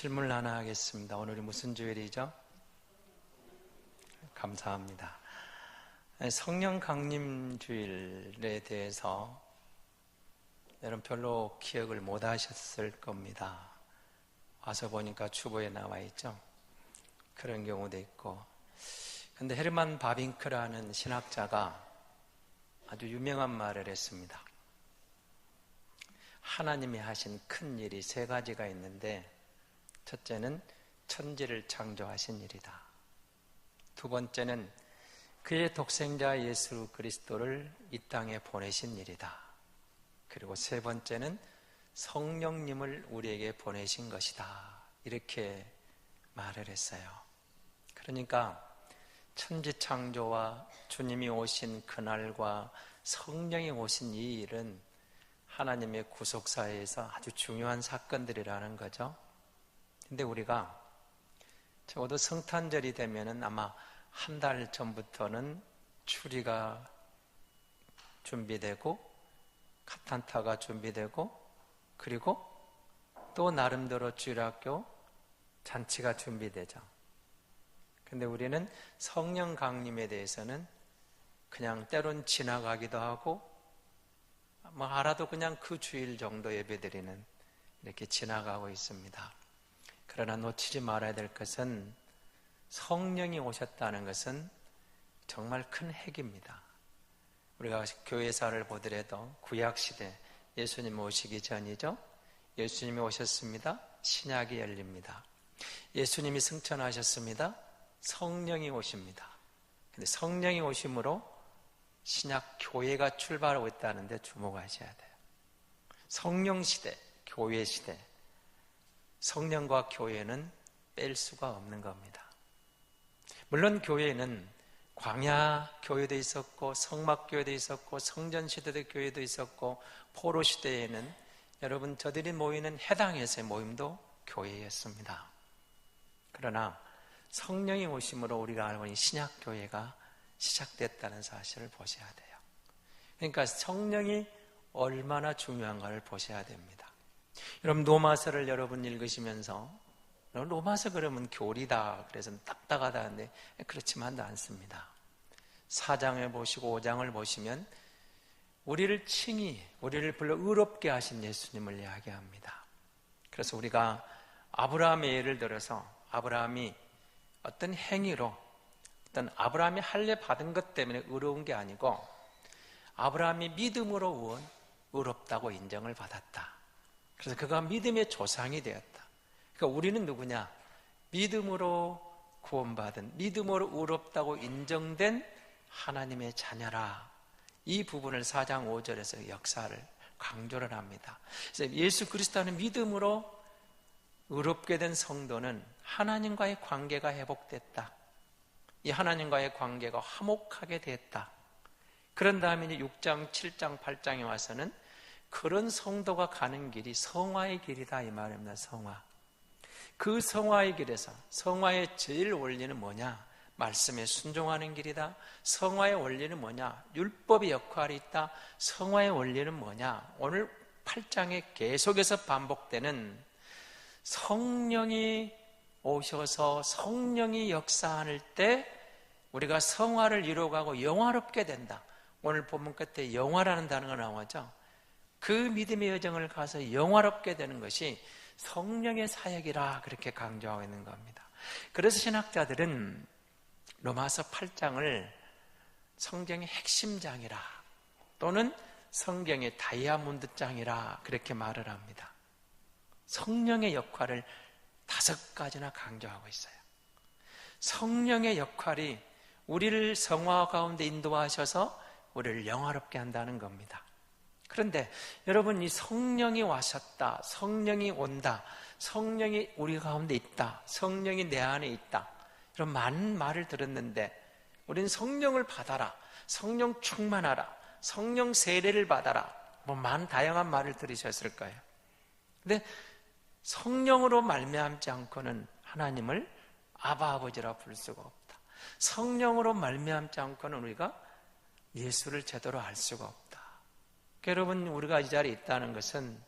질문을 하나 하겠습니다. 오늘이 무슨 주일이죠? 감사합니다. 성령 강림 주일에 대해서 여러분 별로 기억을 못 하셨을 겁니다. 와서 보니까 주보에 나와 있죠. 그런 경우도 있고. 근데 헤르만 바빙크라는 신학자가 아주 유명한 말을 했습니다. 하나님이 하신 큰 일이 세 가지가 있는데, 첫째는 천지를 창조하신 일이다. 두 번째는 그의 독생자 예수 그리스도를 이 땅에 보내신 일이다. 그리고 세 번째는 성령님을 우리에게 보내신 것이다. 이렇게 말을 했어요. 그러니까 천지 창조와 주님이 오신 그날과 성령이 오신 이 일은 하나님의 구속사에서 아주 중요한 사건들이라는 거죠. 근데 우리가 적어도 성탄절이 되면은 아마 한 달 전부터는 추리가 준비되고 카탄타가 준비되고 그리고 또 나름대로 주일학교 잔치가 준비되죠. 근데 우리는 성령 강림에 대해서는 그냥 때론 지나가기도 하고 뭐 알아도 그냥 그 주일 정도 예배드리는 이렇게 지나가고 있습니다. 그러나 놓치지 말아야 될 것은 성령이 오셨다는 것은 정말 큰 핵입니다. 우리가 교회사를 보더라도 구약시대 예수님 오시기 전이죠. 예수님이 오셨습니다. 신약이 열립니다. 예수님이 승천하셨습니다. 성령이 오십니다. 근데 성령이 오심으로 신약 교회가 출발하고 있다는데 주목하셔야 돼요. 성령 시대, 교회 시대, 성령과 교회는 뺄 수가 없는 겁니다. 물론 교회는 광야 교회도 있었고 성막 교회도 있었고 성전 시대의 교회도 있었고 포로 시대에는 여러분 저들이 모이는 해당에서의 모임도 교회였습니다. 그러나 성령이 오심으로 우리가 알고 있는 신약 교회가 시작됐다는 사실을 보셔야 돼요. 그러니까 성령이 얼마나 중요한가를 보셔야 됩니다. 여러분 로마서를 여러분 읽으시면서 로마서 그러면 교리다 그래서 딱딱하다 하는데 그렇지만도 않습니다. 4장을 보시고 5장을 보시면 우리를 불러 의롭게 하신 예수님을 이야기합니다. 그래서 우리가 아브라함의 예를 들어서 아브라함이 어떤 행위로 어떤 아브라함이 할례 받은 것 때문에 의로운 게 아니고 아브라함이 믿음으로 의롭다고 인정을 받았다. 그래서 그가 믿음의 조상이 되었다. 그러니까 우리는 누구냐? 믿음으로 구원받은, 믿음으로 의롭다고 인정된 하나님의 자녀라. 이 부분을 4장 5절에서 역사를 강조를 합니다. 그래서 예수 그리스도는 믿음으로 의롭게 된 성도는 하나님과의 관계가 회복됐다. 이 하나님과의 관계가 화목하게 됐다. 그런 다음에 이제 6장, 7장, 8장에 와서는 그런 성도가 가는 길이 성화의 길이다 이 말입니다. 성화. 그 성화의 길에서 성화의 제일 원리는 뭐냐? 말씀에 순종하는 길이다. 성화의 원리는 뭐냐? 율법의 역할이 있다. 성화의 원리는 뭐냐? 오늘 8장에 계속해서 반복되는 성령이 오셔서 성령이 역사할 때 우리가 성화를 이루어가고 영화롭게 된다. 오늘 본문 끝에 영화라는 단어가 나오죠. 그 믿음의 여정을 가서 영화롭게 되는 것이 성령의 사역이라 그렇게 강조하고 있는 겁니다. 그래서 신학자들은 로마서 8장을 성경의 핵심장이라 또는 성경의 다이아몬드장이라 그렇게 말을 합니다. 성령의 역할을 5가지나 강조하고 있어요. 성령의 역할이 우리를 성화 가운데 인도하셔서 우리를 영화롭게 한다는 겁니다. 그런데 여러분 이 성령이 와셨다, 성령이 온다, 성령이 우리 가운데 있다, 성령이 내 안에 있다 이런 많은 말을 들었는데 우리는 성령을 받아라, 성령 충만하라, 성령 세례를 받아라 뭐 많은 다양한 말을 들으셨을 거예요. 근데 성령으로 말미암지 않고는 하나님을 아바 아버지라 부를 수가 없다. 성령으로 말미암지 않고는 우리가 예수를 제대로 알 수가 없다. 여러분 우리가 이 자리에 있다는 것은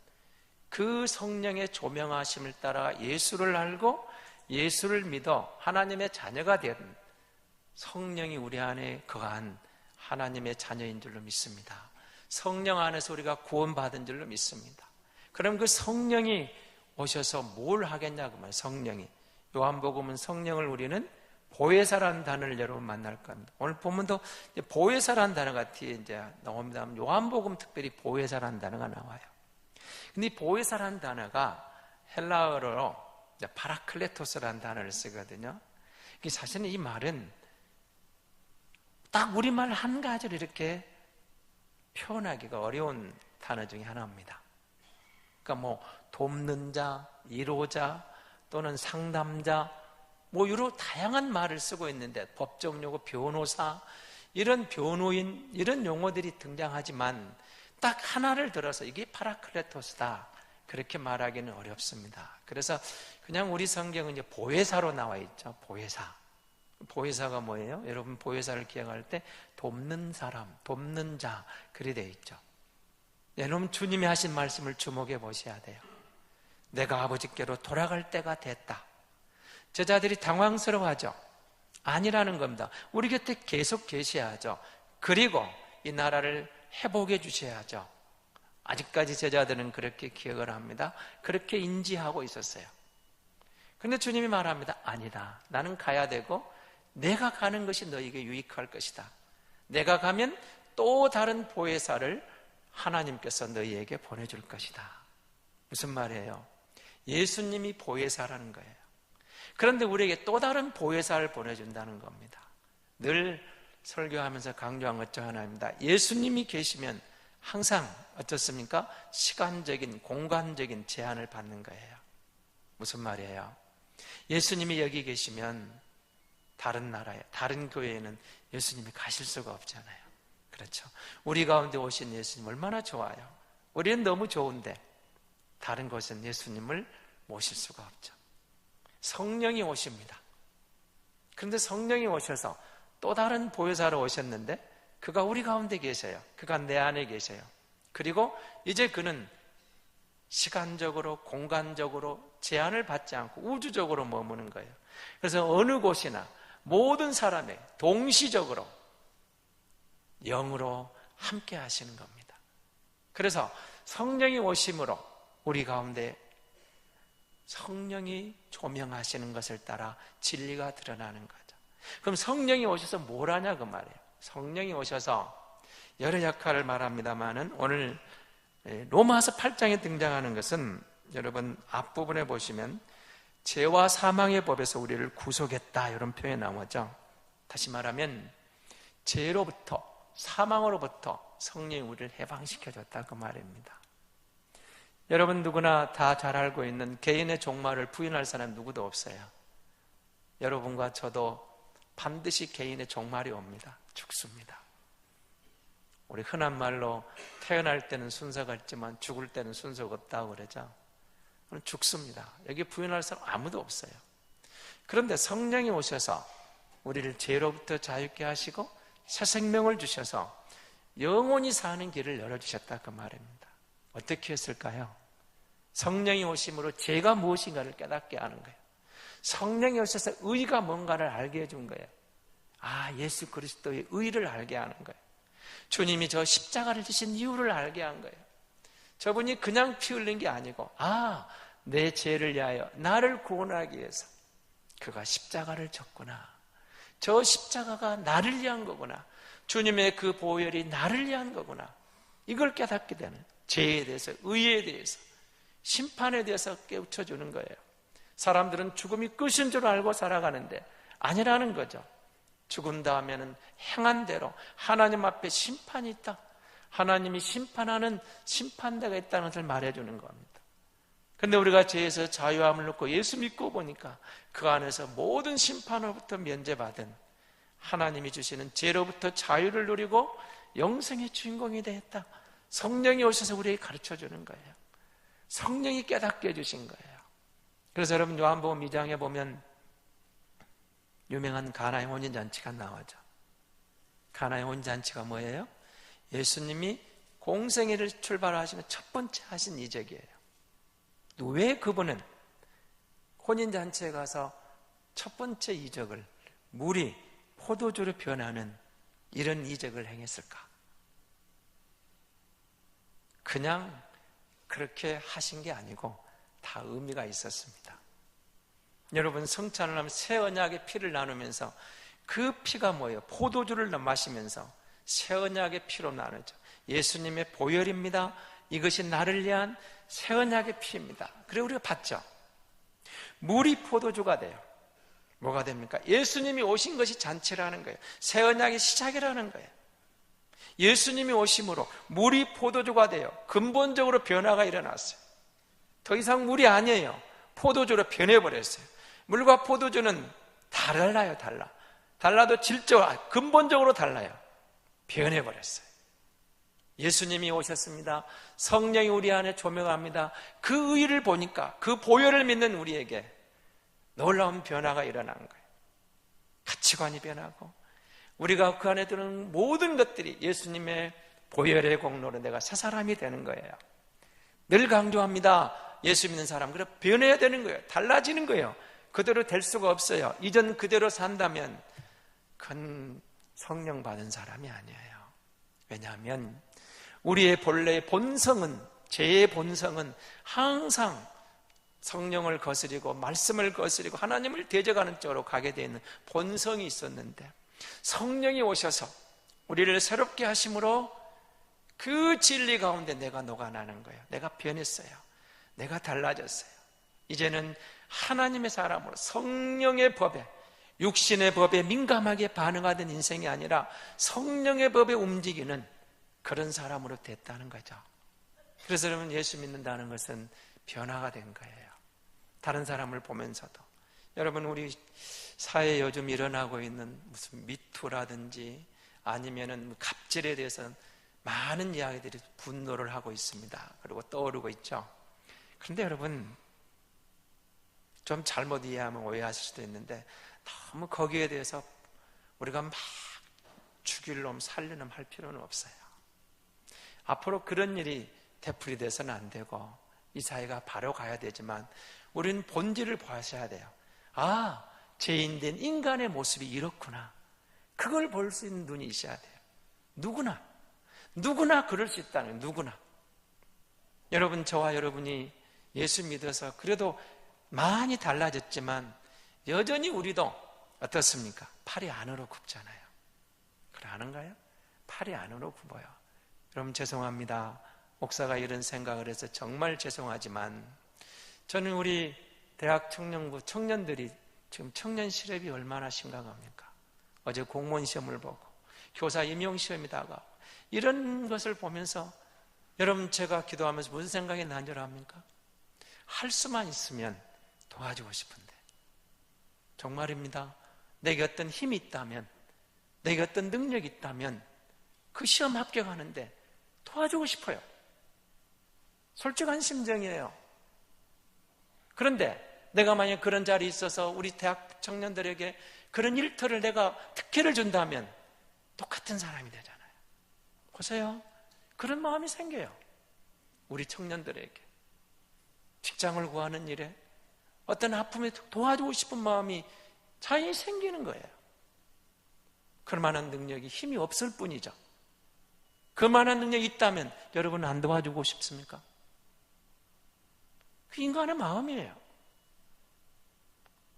그 성령의 조명하심을 따라 예수를 알고 예수를 믿어 하나님의 자녀가 된 성령이 우리 안에 거한 하나님의 자녀인 줄로 믿습니다. 성령 안에서 우리가 구원받은 줄로 믿습니다. 그럼 그 성령이 오셔서 뭘 하겠냐고 말이에요. 성령이. 요한복음은 성령을 우리는 보혜사라는 단어를 여러분 만날 겁니다. 오늘 본문도 보혜사라는 단어가 뒤에 이제 나옵니다. 요한복음 특별히 보혜사라는 단어가 나와요. 근데 이 보혜사라는 단어가 헬라어로 파라클레토스라는 단어를 쓰거든요. 사실은 이 말은 딱 우리말 한 가지로 이렇게 표현하기가 어려운 단어 중에 하나입니다. 그러니까 뭐 돕는 자, 이로자 또는 상담자 뭐 여러 다양한 말을 쓰고 있는데 법적 용어, 변호사 이런 변호인 이런 용어들이 등장하지만 딱 하나를 들어서 이게 파라클레토스다 그렇게 말하기는 어렵습니다. 그래서 그냥 우리 성경은 이제 보혜사로 나와 있죠. 보혜사. 보혜사가 뭐예요? 여러분 보혜사를 기억할 때 돕는 사람, 돕는 자 그리 되어 있죠. 여러분 주님이 하신 말씀을 주목해 보셔야 돼요. 내가 아버지께로 돌아갈 때가 됐다. 제자들이 당황스러워하죠. 아니라는 겁니다. 우리 곁에 계속 계셔야죠. 그리고 이 나라를 회복해 주셔야죠. 아직까지 제자들은 그렇게 기억을 합니다. 그렇게 인지하고 있었어요. 그런데 주님이 말합니다. 아니다. 나는 가야 되고 내가 가는 것이 너에게 유익할 것이다. 내가 가면 또 다른 보혜사를 하나님께서 너희에게 보내줄 것이다. 무슨 말이에요? 예수님이 보혜사라는 거예요. 그런데 우리에게 또 다른 보혜사를 보내준다는 겁니다. 늘 설교하면서 강조한 것 중 하나입니다. 예수님이 계시면 항상 어떻습니까? 시간적인, 공간적인 제한을 받는 거예요. 무슨 말이에요? 예수님이 여기 계시면 다른 나라에, 다른 교회에는 예수님이 가실 수가 없잖아요. 그렇죠? 우리 가운데 오신 예수님 얼마나 좋아요. 우리는 너무 좋은데 다른 곳은 예수님을 모실 수가 없죠. 성령이 오십니다. 그런데 성령이 오셔서 또 다른 보혜사로 오셨는데 그가 우리 가운데 계세요. 그가 내 안에 계세요. 그리고 이제 그는 시간적으로 공간적으로 제한을 받지 않고 우주적으로 머무는 거예요. 그래서 어느 곳이나 모든 사람의 동시적으로 영으로 함께 하시는 겁니다. 그래서 성령이 오심으로 우리 가운데 성령이 조명하시는 것을 따라 진리가 드러나는 거죠. 그럼 성령이 오셔서 뭘 하냐 그 말이에요. 성령이 오셔서 여러 역할을 말합니다만은 오늘 로마서 8장에 등장하는 것은 여러분 앞부분에 보시면 죄와 사망의 법에서 우리를 구속했다 이런 표현이 나오죠. 다시 말하면 죄로부터 사망으로부터 성령이 우리를 해방시켜줬다 그 말입니다. 여러분 누구나 다 잘 알고 있는 개인의 종말을 부인할 사람 누구도 없어요. 여러분과 저도 반드시 개인의 종말이 옵니다. 죽습니다. 우리 흔한 말로 태어날 때는 순서가 있지만 죽을 때는 순서가 없다고 그러죠. 죽습니다. 여기 부인할 사람 아무도 없어요. 그런데 성령이 오셔서 우리를 죄로부터 자유케 하시고 새 생명을 주셔서 영원히 사는 길을 열어주셨다 그 말입니다. 어떻게 했을까요? 성령이 오심으로 죄가 무엇인가를 깨닫게 하는 거예요. 성령이 오셔서 의가 뭔가를 알게 해준 거예요. 아, 예수 그리스도의 의를 알게 하는 거예요. 주님이 저 십자가를 지신 이유를 알게 한 거예요. 저분이 그냥 피 흘린 게 아니고 내 죄를 위하여 나를 구원하기 위해서 그가 십자가를 졌구나. 저 십자가가 나를 위한 거구나. 주님의 그 보혈이 나를 위한 거구나. 이걸 깨닫게 되는 죄에 대해서, 의에 대해서, 심판에 대해서 깨우쳐주는 거예요. 사람들은 죽음이 끝인 줄 알고 살아가는데 아니라는 거죠. 죽은 다음에는 행한 대로 하나님 앞에 심판이 있다. 하나님이 심판하는 심판대가 있다는 것을 말해주는 겁니다. 그런데 우리가 죄에서 자유함을 얻고 예수 믿고 보니까 그 안에서 모든 심판으로부터 면제받은 하나님이 주시는 죄로부터 자유를 누리고 영생의 주인공이 되었다. 성령이 오셔서 우리에게 가르쳐주는 거예요. 성령이 깨닫게 해주신 거예요. 그래서 여러분 요한복음 2장에 보면 유명한 가나의 혼인잔치가 나오죠. 가나의 혼인잔치가 뭐예요? 예수님이 공생애를 출발하시는 첫 번째 하신 이적이에요. 왜 그분은 혼인잔치에 가서 첫 번째 이적을 물이 포도주로 변하는 이런 이적을 행했을까? 그냥 그렇게 하신 게 아니고 다 의미가 있었습니다. 여러분, 성찬을 하면 새 언약의 피를 나누면서 그 피가 뭐예요? 포도주를 마시면서 새 언약의 피로 나누죠. 예수님의 보혈입니다. 이것이 나를 위한 새 언약의 피입니다. 그래 우리가 봤죠. 물이 포도주가 돼요. 뭐가 됩니까? 예수님이 오신 것이 잔치라는 거예요. 새 언약의 시작이라는 거예요. 예수님이 오심으로 물이 포도주가 돼요. 근본적으로 변화가 일어났어요. 더 이상 물이 아니에요. 포도주로 변해버렸어요. 물과 포도주는 달라요. 달라도 질적, 근본적으로 달라요. 변해버렸어요. 예수님이 오셨습니다. 성령이 우리 안에 조명합니다. 그 의를 보니까, 그 보혈을 믿는 우리에게 놀라운 변화가 일어난 거예요. 가치관이 변하고 우리가 그 안에 드는 모든 것들이 예수님의 보혈의 공로로 내가 새 사람이 되는 거예요. 늘 강조합니다. 예수 믿는 사람, 그래 변해야 되는 거예요. 달라지는 거예요. 그대로 될 수가 없어요. 이전 그대로 산다면 그건 성령 받은 사람이 아니에요. 왜냐하면 우리의 본래의 본성은, 죄의 본성은 항상 성령을 거스리고 말씀을 거스리고 하나님을 대적하는 쪽으로 가게 되어 있는 본성이 있었는데, 성령이 오셔서 우리를 새롭게 하심으로 그 진리 가운데 내가 녹아나는 거예요. 내가 변했어요. 내가 달라졌어요. 이제는 하나님의 사람으로 성령의 법에, 육신의 법에 민감하게 반응하던 인생이 아니라 성령의 법에 움직이는 그런 사람으로 됐다는 거죠. 그래서 여러분, 예수 믿는다는 것은 변화가 된 거예요. 다른 사람을 보면서도. 여러분, 우리 사회에 요즘 일어나고 있는 무슨 미투라든지 아니면은 갑질에 대해서는 많은 이야기들이 분노를 하고 있습니다. 그리고 떠오르고 있죠. 그런데 여러분, 좀 잘못 이해하면 오해하실 수도 있는데 너무 거기에 대해서 우리가 막 죽일 놈 살릴 놈 할 필요는 없어요. 앞으로 그런 일이 되풀이 돼서는 안 되고 이 사회가 바로 가야 되지만 우리는 본질을 보셔야 돼요. 아, 죄인된 인간의 모습이 이렇구나. 그걸 볼 수 있는 눈이 있어야 돼요. 누구나 그럴 수 있다는 거예요. 누구나. 여러분, 저와 여러분이 예수 믿어서 그래도 많이 달라졌지만 여전히 우리도 어떻습니까? 팔이 안으로 굽잖아요. 그래 아는가요? 팔이 안으로 굽어요. 여러분, 죄송합니다. 목사가 이런 생각을 해서 정말 죄송하지만 저는 우리 대학 청년부 청년들이 지금 청년 실업이 얼마나 심각합니까? 어제 공무원 시험을 보고 교사 임용 시험이 다가오고 이런 것을 보면서 여러분, 제가 기도하면서 무슨 생각이 난 줄 압니까? 할 수만 있으면 도와주고 싶은데, 정말입니다. 내게 어떤 힘이 있다면, 내게 어떤 능력이 있다면 그 시험 합격하는데 도와주고 싶어요. 솔직한 심정이에요. 그런데 내가 만약 그런 자리에 있어서 우리 대학 청년들에게 그런 일터를 내가 특혜를 준다면 똑같은 사람이 되잖아요. 보세요. 그런 마음이 생겨요. 우리 청년들에게 직장을 구하는 일에 어떤 아픔에 도와주고 싶은 마음이 자연히 생기는 거예요. 그만한 능력이 힘이 없을 뿐이죠. 그만한 능력이 있다면 여러분 안 도와주고 싶습니까? 그 인간의 마음이에요.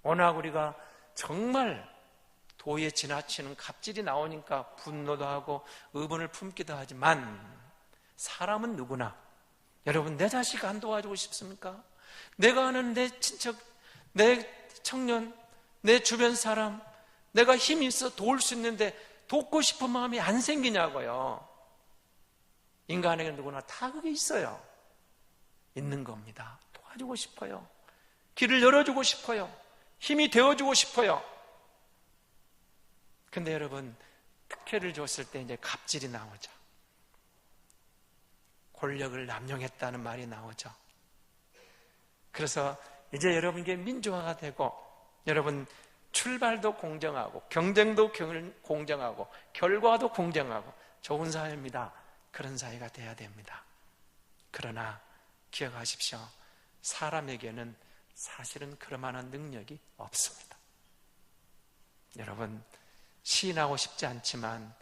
워낙 우리가 정말 도에 지나치는 갑질이 나오니까 분노도 하고 의문을 품기도 하지만 사람은 누구나, 여러분, 내 자식 안 도와주고 싶습니까? 내가 아는 내 친척, 내 청년, 내 주변 사람, 내가 힘이 있어 도울 수 있는데 돕고 싶은 마음이 안 생기냐고요. 인간에게 누구나 다 그게 있어요. 있는 겁니다. 도와주고 싶어요. 길을 열어주고 싶어요. 힘이 되어주고 싶어요. 근데 여러분, 특혜를 줬을 때 이제 갑질이 나오죠. 권력을 남용했다는 말이 나오죠. 그래서 이제 여러분에게 민주화가 되고, 여러분 출발도 공정하고 경쟁도 공정하고 결과도 공정하고 좋은 사회입니다. 그런 사회가 돼야 됩니다. 그러나 기억하십시오. 사람에게는 사실은 그럴 만한 능력이 없습니다. 여러분, 시인하고 싶지 않지만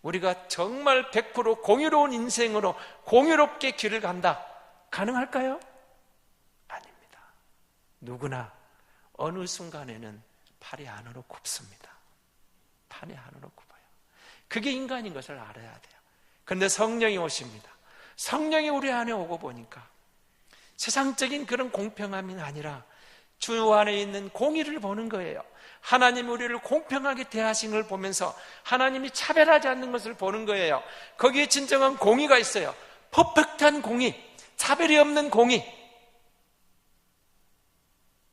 우리가 정말 100% 공유로운 인생으로 공유롭게 길을 간다, 가능할까요? 아닙니다. 누구나 어느 순간에는 팔이 안으로 굽습니다. 팔이 안으로 굽어요. 그게 인간인 것을 알아야 돼요. 그런데 성령이 오십니다. 성령이 우리 안에 오고 보니까 세상적인 그런 공평함이 아니라 주 안에 있는 공의를 보는 거예요. 하나님이 우리를 공평하게 대하신 걸 보면서 하나님이 차별하지 않는 것을 보는 거예요. 거기에 진정한 공의가 있어요. 퍼펙트한 공의, 차별이 없는 공의.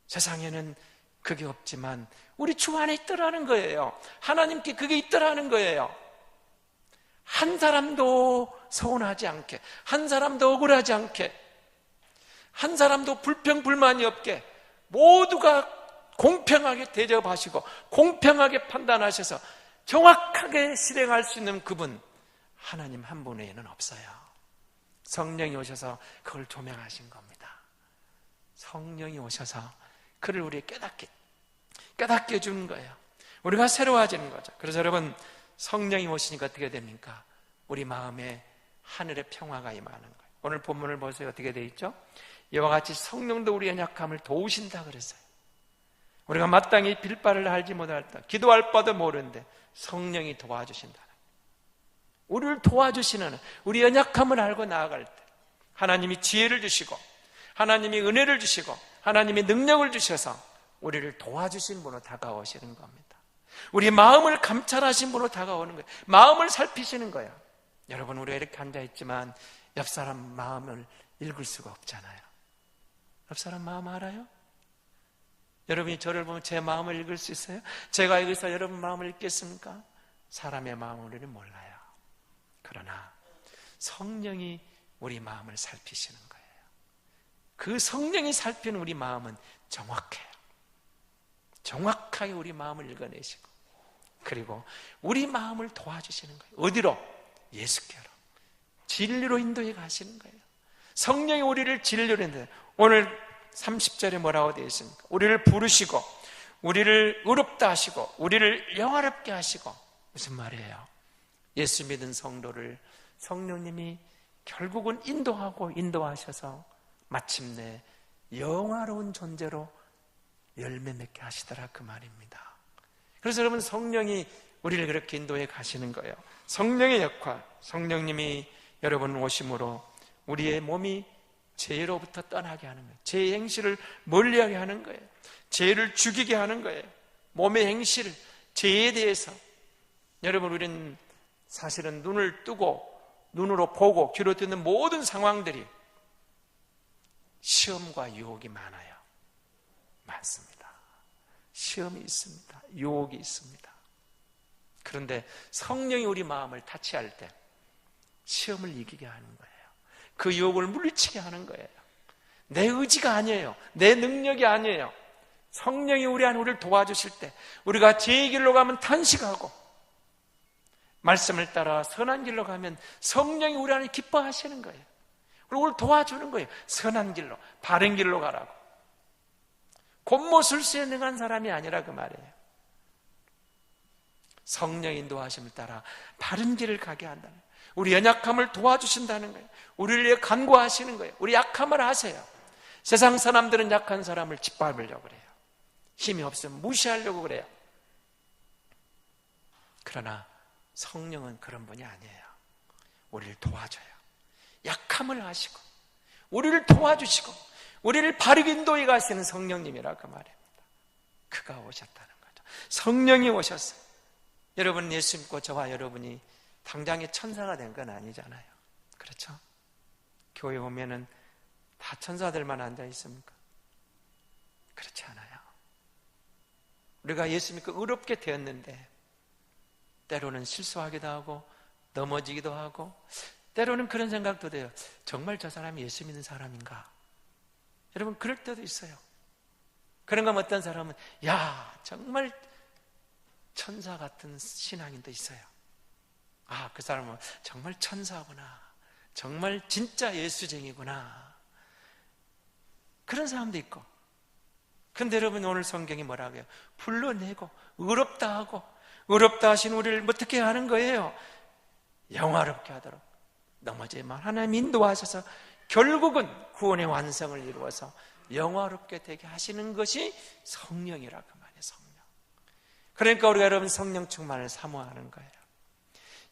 세상에는 그게 없지만 우리 주 안에 있더라는 거예요. 하나님께 그게 있더라는 거예요. 한 사람도 서운하지 않게, 한 사람도 억울하지 않게, 한 사람도 불평불만이 없게 모두가 공평하게 대접하시고 공평하게 판단하셔서 정확하게 실행할 수 있는 그분, 하나님 한 분 외에는 없어요. 성령이 오셔서 그걸 조명하신 겁니다. 성령이 오셔서 그를 우리에게 깨닫게 해주는 거예요. 우리가 새로워지는 거죠. 그래서 여러분, 성령이 오시니까 어떻게 됩니까? 우리 마음에 하늘의 평화가 임하는 거예요. 오늘 본문을 보세요. 어떻게 되어 있죠? 이와 같이 성령도 우리의 연약함을 도우신다 그랬어요. 우리가 마땅히 빌바를 알지 못할 때, 기도할 바도 모르는데 성령이 도와주신다. 우리를 도와주시는, 우리 연약함을 알고 나아갈 때 하나님이 지혜를 주시고 하나님이 은혜를 주시고 하나님이 능력을 주셔서 우리를 도와주신 분으로 다가오시는 겁니다. 우리 마음을 감찰하신 분으로 다가오는 거예요. 마음을 살피시는 거예요. 여러분, 우리가 이렇게 앉아있지만 옆 사람 마음을 읽을 수가 없잖아요. 옆 사람 마음 알아요? 여러분이 저를 보면 제 마음을 읽을 수 있어요? 제가 여기서 여러분 마음을 읽겠습니까? 사람의 마음을 우리는 몰라요. 그러나 성령이 우리 마음을 살피시는 거예요. 그 성령이 살피는 우리 마음은 정확해요. 정확하게 우리 마음을 읽어내시고 그리고 우리 마음을 도와주시는 거예요. 어디로? 예수께로. 진리로 인도해 가시는 거예요. 성령이 우리를 진리로 인도해. 오늘 30절에 뭐라고 되어 있습니까? 우리를 부르시고 우리를 의롭다 하시고 우리를 영화롭게 하시고. 무슨 말이에요? 예수 믿은 성도를 성령님이 결국은 인도하고 인도하셔서 마침내 영화로운 존재로 열매 맺게 하시더라, 그 말입니다. 그래서 여러분, 성령이 우리를 그렇게 인도해 가시는 거예요. 성령의 역할, 성령님이 여러분 오심으로 우리의 몸이 죄로부터 떠나게 하는 거예요. 죄의 행실을 멀리하게 하는 거예요. 죄를 죽이게 하는 거예요. 몸의 행실, 죄에 대해서. 여러분, 우리는 사실은 눈을 뜨고 눈으로 보고 귀로 듣는 모든 상황들이 시험과 유혹이 많아요. 많습니다. 시험이 있습니다. 유혹이 있습니다. 그런데 성령이 우리 마음을 타치할 때 시험을 이기게 하는 거예요. 그 유혹을 물리치게 하는 거예요. 내 의지가 아니에요. 내 능력이 아니에요. 성령이 우리 안에 우리를 도와주실 때 우리가 죄의 길로 가면 탄식하고 말씀을 따라 선한 길로 가면 성령이 우리 안에 기뻐하시는 거예요. 그리고 우리를 도와주는 거예요. 선한 길로, 바른 길로 가라고. 곤모술수에 능한 사람이 아니라 그 말이에요. 성령의 인도하심을 따라 바른 길을 가게 한다는 거예요. 우리 연약함을 도와주신다는 거예요. 우리를 위해 간구하시는 거예요. 우리 약함을 아세요. 세상 사람들은 약한 사람을 짓밟으려고 그래요. 힘이 없으면 무시하려고 그래요. 그러나 성령은 그런 분이 아니에요. 우리를 도와줘요. 약함을 아시고 우리를 도와주시고 우리를 바르게 인도해 가시는 성령님이라 그 말입니다. 그가 오셨다는 거죠. 성령이 오셨어요. 여러분, 예수 믿고 저와 여러분이 당장에 천사가 된 건 아니잖아요. 그렇죠? 교회 오면은 다 천사들만 앉아 있습니까? 그렇지 않아요. 우리가 예수 믿고 의롭게 되었는데 때로는 실수하기도 하고 넘어지기도 하고 때로는 그런 생각도 돼요. 정말 저 사람이 예수 믿는 사람인가? 여러분, 그럴 때도 있어요. 그런가 하면 어떤 사람은 야, 정말 천사 같은 신앙인도 있어요. 아, 그 사람은 정말 천사구나. 정말 진짜 예수쟁이구나. 그런 사람도 있고. 근데 여러분, 오늘 성경이 뭐라고 해요? 불러내고 의롭다 하고, 의롭다 하신 우리를 어떻게 하는 거예요? 영화롭게 하도록 넘어지만 하나님 인도하셔서 결국은 구원의 완성을 이루어서 영화롭게 되게 하시는 것이 성령이라고 말해요. 성령. 그러니까 우리가 여러분 성령 충만을 사모하는 거예요.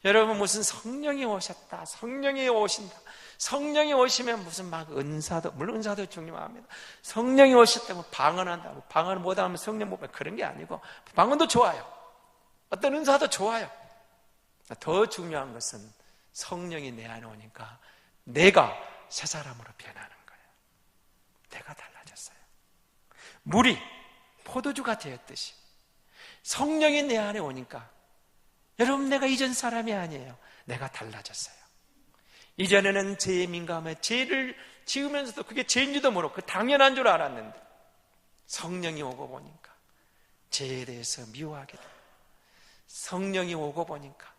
여러분, 무슨 성령이 오셨다, 성령이 오신다, 성령이 오시면 무슨 막 은사도, 물론 은사도 중요합니다. 성령이 오셨다고 방언한다고, 방언을 못하면 성령 못 받는 그런 게 아니고, 방언도 좋아요. 어떤 은사도 좋아요. 더 중요한 것은 성령이 내 안에 오니까 내가 새 사람으로 변하는 거예요. 내가 달라졌어요. 물이 포도주가 되었듯이 성령이 내 안에 오니까, 여러분, 내가 이전 사람이 아니에요. 내가 달라졌어요. 이전에는 죄에 민감해 죄를 지으면서도 그게 죄인지도 모르고 그 당연한 줄 알았는데, 성령이 오고 보니까 죄에 대해서 미워하게 돼요. 성령이 오고 보니까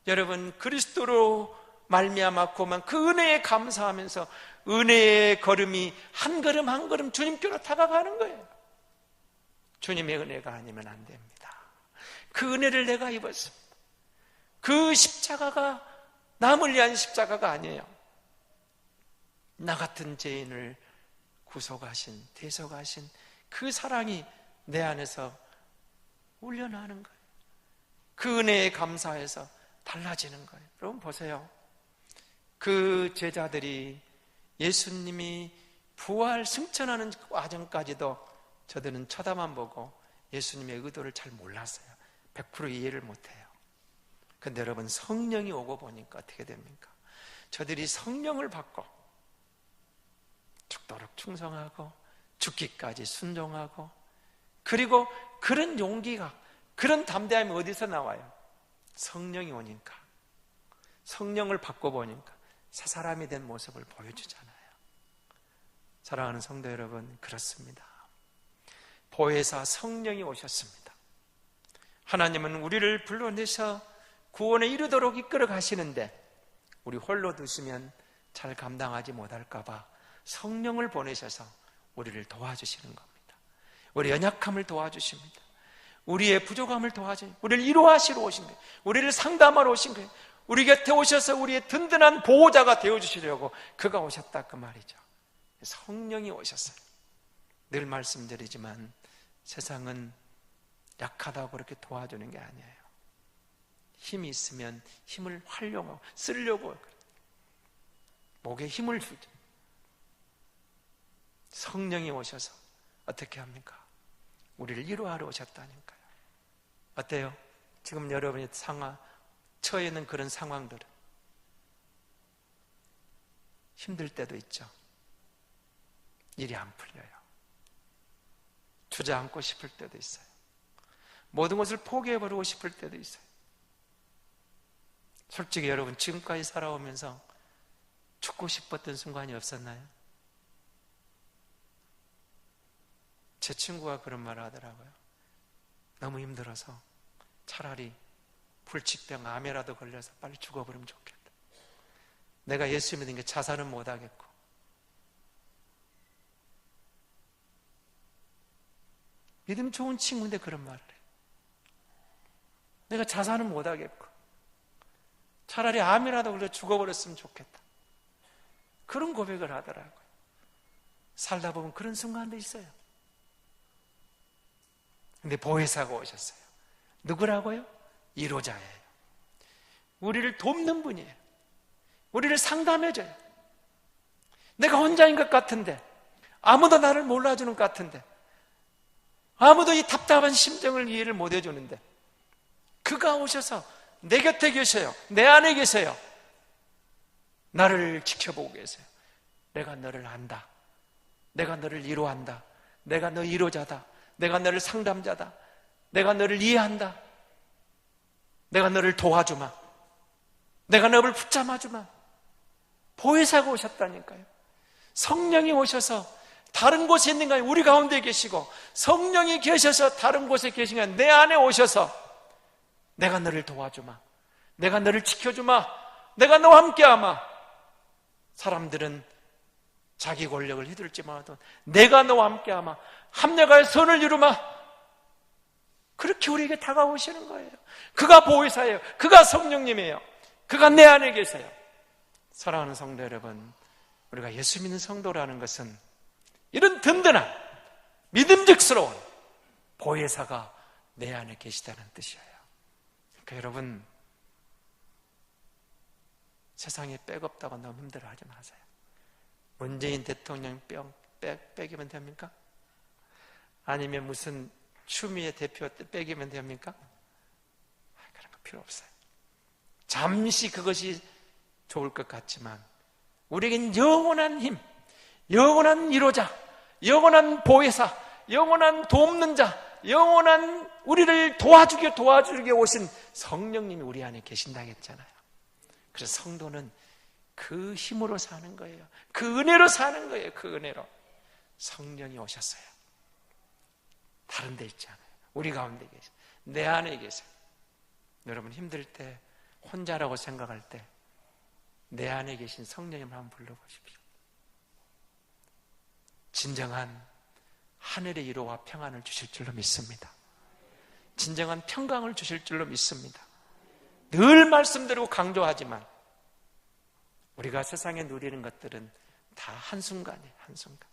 여러분, 그리스도로 말미암아 구원한 그 은혜에 감사하면서 은혜의 걸음이 한 걸음 한 걸음 주님께로 다가가는 거예요. 주님의 은혜가 아니면 안 됩니다. 그 은혜를 내가 입었습니다. 그 십자가가 남을 위한 십자가가 아니에요. 나 같은 죄인을 구속하신, 대속하신 그 사랑이 내 안에서 울려나는 거예요. 그 은혜에 감사해서 달라지는 거예요. 여러분 보세요. 그 제자들이 예수님이 부활 승천하는 과정까지도 저들은 쳐다만 보고 예수님의 의도를 잘 몰랐어요. 100% 이해를 못해요. 근데 여러분, 성령이 오고 보니까 어떻게 됩니까? 저들이 성령을 받고 죽도록 충성하고 죽기까지 순종하고, 그리고 그런 용기가, 그런 담대함이 어디서 나와요? 성령이 오니까, 성령을 받고 보니까 새 사람이 된 모습을 보여주잖아요. 사랑하는 성도 여러분, 그렇습니다. 보혜사 성령이 오셨습니다. 하나님은 우리를 불러내셔 구원에 이르도록 이끌어 가시는데, 우리 홀로 두시면 잘 감당하지 못할까 봐 성령을 보내셔서 우리를 도와주시는 겁니다. 우리 연약함을 도와주십니다. 우리의 부족함을 도와주십니다. 우리를 위로하시러 오신 거예요. 우리를 상담하러 오신 거예요. 우리 곁에 오셔서 우리의 든든한 보호자가 되어주시려고 그가 오셨다, 그 말이죠. 성령이 오셨어요. 늘 말씀드리지만 세상은 약하다고 그렇게 도와주는 게 아니에요. 힘이 있으면 힘을 활용하고 쓰려고 목에 힘을 주죠. 성령이 오셔서 어떻게 합니까? 우리를 위로하러 오셨다니까요. 어때요? 지금 여러분이 처해 있는 그런 상황들은 힘들 때도 있죠. 일이 안 풀려요. 주저앉고 싶을 때도 있어요. 모든 것을 포기해버리고 싶을 때도 있어요. 솔직히 여러분, 지금까지 살아오면서 죽고 싶었던 순간이 없었나요? 제 친구가 그런 말을 하더라고요. 너무 힘들어서 차라리 불치병, 암에라도 걸려서 빨리 죽어버리면 좋겠다. 내가 예수 믿는 게 자살은 못하겠고, 믿음 좋은 친구인데 그런 말을 해. 내가 자살은 못하겠고 차라리 암이라도 걸려 죽어버렸으면 좋겠다. 그런 고백을 하더라고요. 살다 보면 그런 순간도 있어요. 근데 보혜사가 오셨어요. 누구라고요? 위로자예요. 우리를 돕는 분이에요. 우리를 상담해줘요. 내가 혼자인 것 같은데, 아무도 나를 몰라주는 것 같은데, 아무도 이 답답한 심정을 이해를 못 해주는데, 그가 오셔서 내 곁에 계세요. 내 안에 계세요. 나를 지켜보고 계세요. 내가 너를 안다. 내가 너를 위로한다. 내가 너 위로자다. 내가 너를 상담자다. 내가 너를 이해한다. 내가 너를 도와주마. 내가 너를 붙잡아주마. 보혜사가 오셨다니까요. 성령이 오셔서 다른 곳에 있는 게 아니라 우리 가운데 계시고, 성령이 계셔서 다른 곳에 계신 게 아니라 내 안에 오셔서 내가 너를 도와주마. 내가 너를 지켜주마. 내가 너와 함께하마. 사람들은 자기 권력을 휘둘지 마도 내가 너와 함께하마 합력하여 선을 이루마. 그렇게 우리에게 다가오시는 거예요. 그가 보혜사예요. 그가 성령님이에요. 그가 내 안에 계세요. 사랑하는 성도 여러분, 우리가 예수 믿는 성도라는 것은 이런 든든한 믿음직스러운 보혜사가 내 안에 계시다는 뜻이에요. 그러니까 여러분, 세상에 백 없다고 너무 힘들어하지 마세요. 문재인 대통령 빽이면 됩니까? 아니면 무슨 추미애 대표 빽이면 됩니까? 그런 거 필요 없어요. 잠시 그것이 좋을 것 같지만 우리에겐 영원한 힘, 영원한 위로자, 영원한 보혜사, 영원한 돕는 자, 영원한 우리를 도와주게 오신 성령님이 우리 안에 계신다고 했잖아요. 그래서 성도는 그 힘으로 사는 거예요. 그 은혜로 사는 거예요. 그 은혜로. 성령이 오셨어요. 다른 데 있지 않아요. 우리 가운데 계세요. 내 안에 계세요. 여러분 힘들 때, 혼자라고 생각할 때 내 안에 계신 성령님을 한번 불러보십시오. 진정한 하늘의 위로와 평안을 주실 줄로 믿습니다. 진정한 평강을 주실 줄로 믿습니다. 늘 말씀드리고 강조하지만 우리가 세상에 누리는 것들은 다 한순간이에요. 한순간.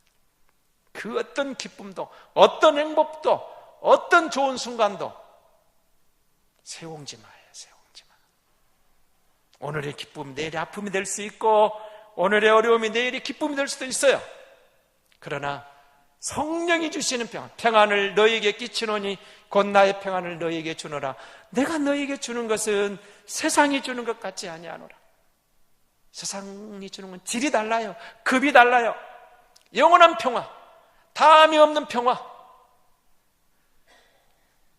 그 어떤 기쁨도, 어떤 행복도, 어떤 좋은 순간도 세옹지마예요. 세옹지마. 오늘의 기쁨 내일의 아픔이 될 수 있고 오늘의 어려움이 내일의 기쁨이 될 수도 있어요. 그러나 성령이 주시는 평안을 너희에게 끼치노니 곧 나의 평안을 너희에게 주노라. 내가 너희에게 주는 것은 세상이 주는 것 같지 아니하노라. 세상이 주는 건 질이 달라요. 급이 달라요. 영원한 평화, 다함이 없는 평화,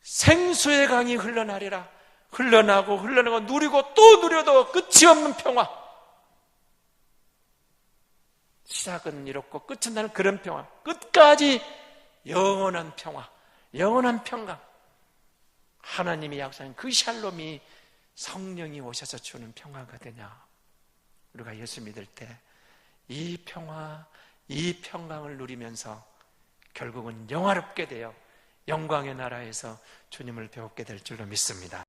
생수의 강이 흘러나리라. 흘러나고 누리고 또 누려도 끝이 없는 평화. 시작은 이렇고 끝은 나는 그런 평화, 끝까지 영원한 평화, 영원한 평강. 하나님이 약속한 그 샬롬이 성령이 오셔서 주는 평화거든요. 우리가 예수 믿을 때 이 평화, 이 평강을 누리면서 결국은 영화롭게 되어 영광의 나라에서 주님을 배우게 될 줄로 믿습니다.